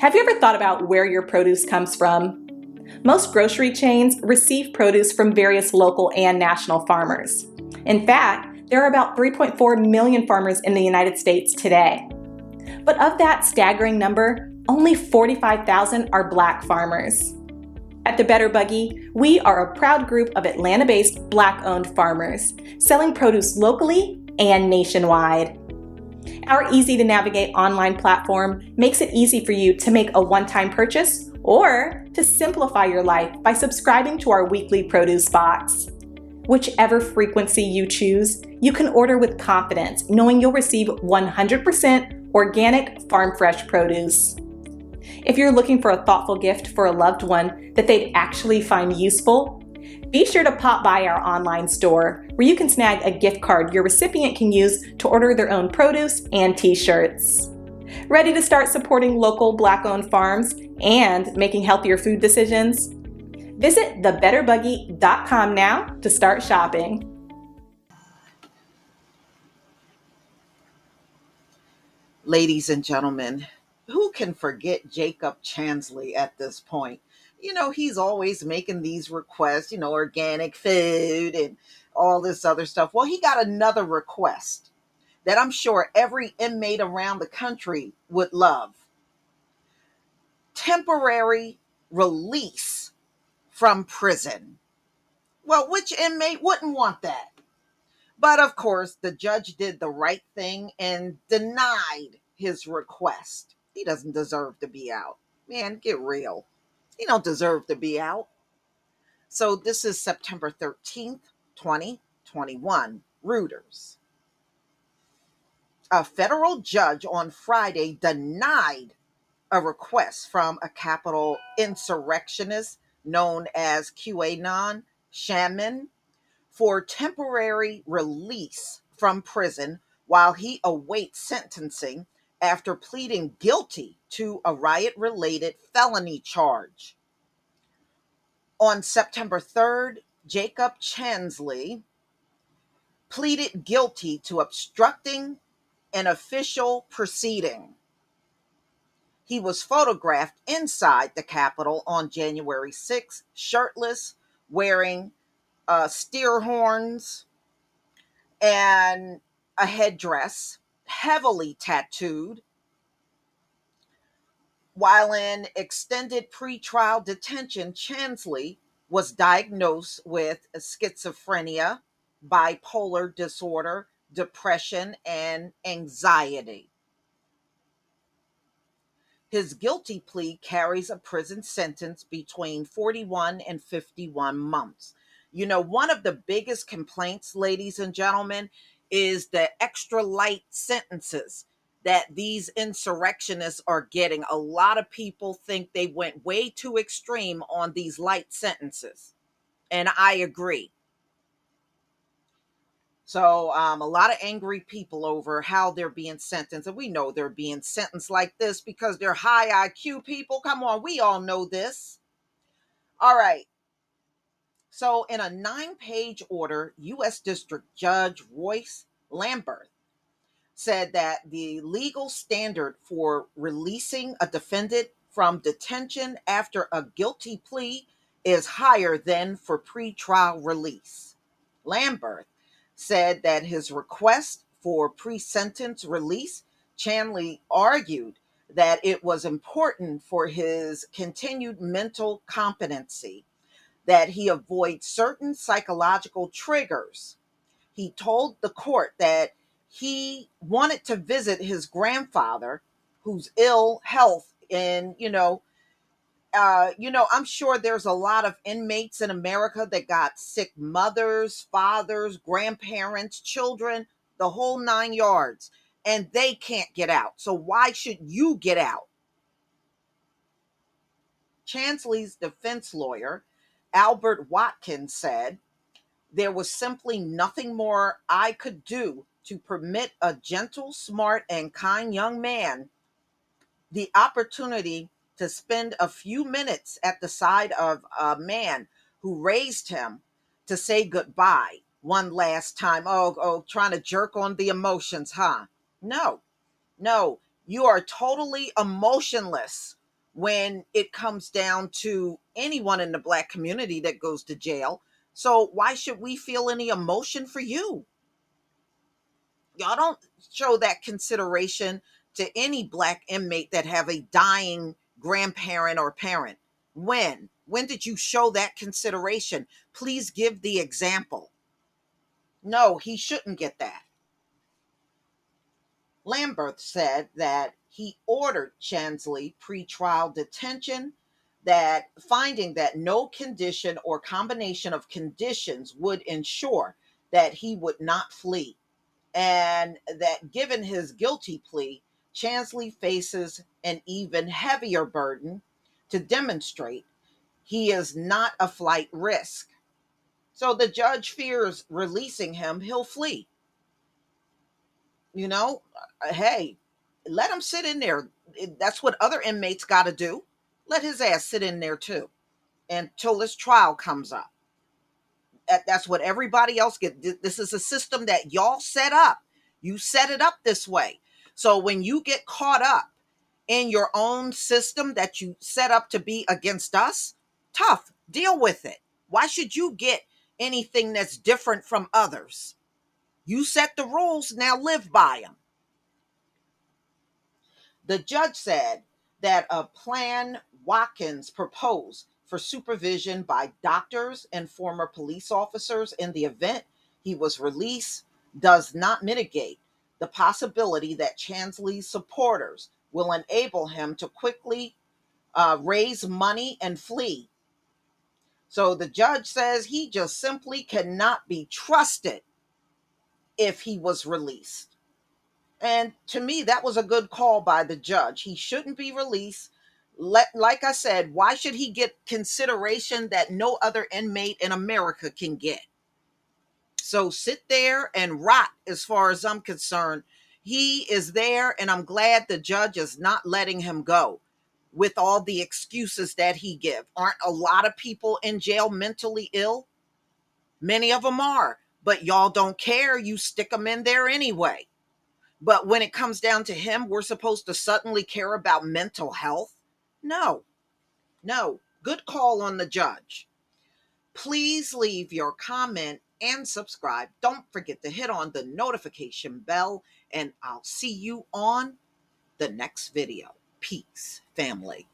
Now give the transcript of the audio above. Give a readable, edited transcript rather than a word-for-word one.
Have you ever thought about where your produce comes from? Most grocery chains receive produce from various local and national farmers. In fact, there are about 3.4 million farmers in the United States today. But of that staggering number, only 45,000 are Black farmers. At the Better Buggy, we are a proud group of Atlanta-based Black-owned farmers, selling produce locally and nationwide. Our easy-to-navigate online platform makes it easy for you to make a one-time purchase or to simplify your life by subscribing to our weekly produce box. Whichever frequency you choose, you can order with confidence, knowing you'll receive 100% organic, farm-fresh produce. If you're looking for a thoughtful gift for a loved one that they'd actually find useful, be sure to pop by our online store where you can snag a gift card your recipient can use to order their own produce and t-shirts. Ready to start supporting local Black-owned farms and making healthier food decisions? Visit thebetterbuggy.com now to start shopping. Ladies and gentlemen, who can forget Jacob Chansley at this point? You know, he's always making these requests, organic food and all this other stuff. Well, he got another request that I'm sure every inmate around the country would love. Temporary release from prison. Well, which inmate wouldn't want that? But of course, the judge did the right thing and denied his request. He doesn't deserve to be out. Man, get real. He don't deserve to be out. So this is September 13th, 2021. Reuters. A federal judge on Friday denied a request from a Capitol insurrectionist known as QAnon shaman for temporary release from prison while he awaits sentencing after pleading guilty to a riot-related felony charge. On September 3rd, Jacob Chansley pleaded guilty to obstructing an official proceeding. He was photographed inside the Capitol on January 6th, shirtless, wearing steer horns and a headdress, heavily tattooed. While in extended pretrial detention, Chansley was diagnosed with schizophrenia, bipolar disorder, depression, and anxiety. His guilty plea carries a prison sentence between 41 and 51 months. You know, one of the biggest complaints, ladies and gentlemen, is the extra light sentences that these insurrectionists are getting. A lot of people think they went way too extreme on these light sentences, and I agree. So a lot of angry people over how they're being sentenced, and we know they're being sentenced like this because they're high IQ people. Come on, we all know this. All right. So in a 9-page order, U.S. District Judge Royce Lamberth said that the legal standard for releasing a defendant from detention after a guilty plea is higher than for pretrial release. Lamberth said that his request for pre-sentence release, Chansley argued that it was important for his continued mental competency, that he avoid certain psychological triggers. He told the court that he wanted to visit his grandfather, who's ill health, and I'm sure there's a lot of inmates in America that got sick mothers, fathers, grandparents, children, the whole 9 yards, and they can't get out. So why should you get out? Chansley's defense lawyer, Albert Watkins, said, "There was simply nothing more I could do to permit a gentle, smart, and kind young man the opportunity to spend a few minutes at the side of a man who raised him, to say goodbye one last time." Oh, trying to jerk on the emotions, huh? No, you are totally emotionless when it comes down to anyone in the Black community that goes to jail. So why should we feel any emotion for you? Y'all don't show that consideration to any Black inmate that have a dying grandparent or parent. When did you show that consideration? Please give the example. No, he shouldn't get that. Lambert said that he ordered Chansley pretrial detention, that finding that no condition or combination of conditions would ensure that he would not flee, and that given his guilty plea, Chansley faces an even heavier burden to demonstrate he is not a flight risk. So the judge fears releasing him, he'll flee. You know, hey, let him sit in there. That's what other inmates got to do. Let his ass sit in there too until this trial comes up. That's what everybody else get. This is a system that y'all set up. You set it up this way. So when you get caught up in your own system that you set up to be against us, tough, deal with it. Why should you get anything that's different from others? You set the rules, now live by them. The judge said that a plan Watkins proposed for supervision by doctors and former police officers in the event he was released does not mitigate the possibility that Chansley's supporters will enable him to quickly raise money and flee. So the judge says he just simply cannot be trusted if he was released. And to me, that was a good call by the judge. He shouldn't be released. Like I said, why should he get consideration that no other inmate in America can get? So sit there and rot, as far as I'm concerned. He is there, and I'm glad the judge is not letting him go with all the excuses that he give. Aren't a lot of people in jail mentally ill? Many of them are, but y'all don't care. You stick them in there anyway. But when it comes down to him, we're supposed to suddenly care about mental health? No, no. Good call on the judge. Please leave your comment and subscribe. Don't forget to hit on the notification bell, and I'll see you on the next video. Peace, family.